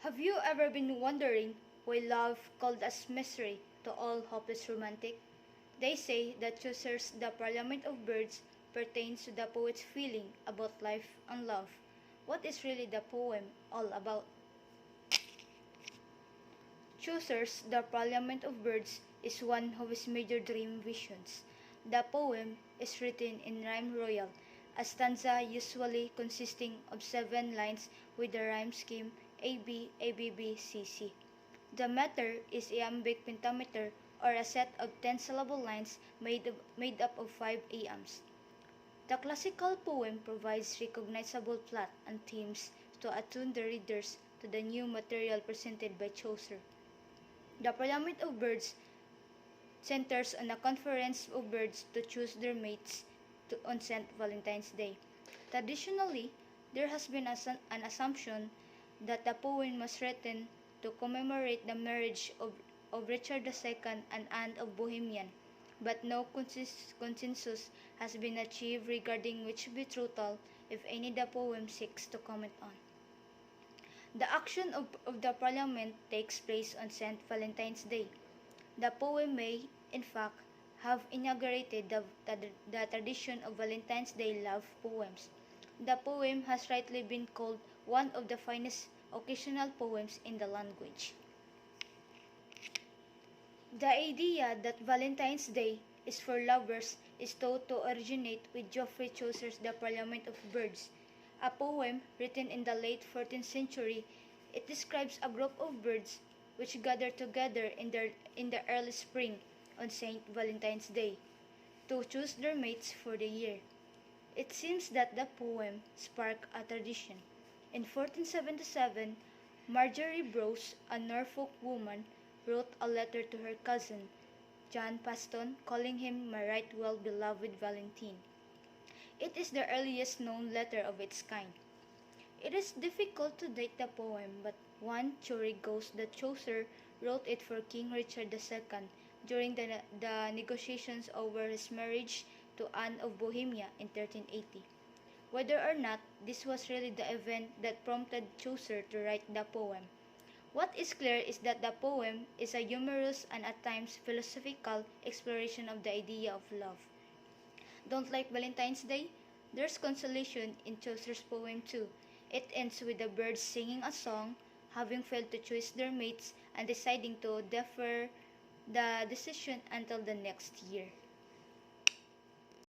Have you ever been wondering why love called us misery to all hopeless romantic? They say that Chaucer's The Parliament of Birds pertains to the poet's feeling about life and love. What is really the poem all about? Chaucer's The Parliament of Birds is one of his major dream visions. The poem is written in rhyme royal, a stanza usually consisting of 7 lines with the rhyme scheme AB, ABB, CC. The meter is iambic pentameter, or a set of 10-syllable lines made up of 5 iambs. The classical poem provides recognizable plot and themes to attune the readers to the new material presented by Chaucer. The Parliament of Birds centers on a conference of birds to choose their mates on St. Valentine's Day. Traditionally, there has been an assumption that the poem was written to commemorate the marriage of Richard II and Anne of Bohemian, but no consensus has been achieved regarding which betrothal, if any, the poem seeks to comment on. The action of the Parliament takes place on St. Valentine's Day. The poem may, in fact, have inaugurated the tradition of Valentine's Day love poems. The poem has rightly been called one of the finest occasional poems in the language. The idea that Valentine's Day is for lovers is thought to originate with Geoffrey Chaucer's The Parliament of Birds, a poem written in the late 14th century. It describes a group of birds which gather together in the early spring on St. Valentine's Day to choose their mates for the year. It seems that the poem sparked a tradition. In 1477, Marjorie Browse, a Norfolk woman, wrote a letter to her cousin, John Paston, calling him my right well beloved Valentine. It is the earliest known letter of its kind. It is difficult to date the poem, but one theory goes that Chaucer wrote it for King Richard II during the negotiations over his marriage to Anne of Bohemia in 1380. Whether or not this was really the event that prompted Chaucer to write the poem, what is clear is that the poem is a humorous and at times philosophical exploration of the idea of love. Don't like Valentine's Day? There's consolation in Chaucer's poem too. It ends with the birds singing a song, having failed to choose their mates and deciding to defer the decision until the next year.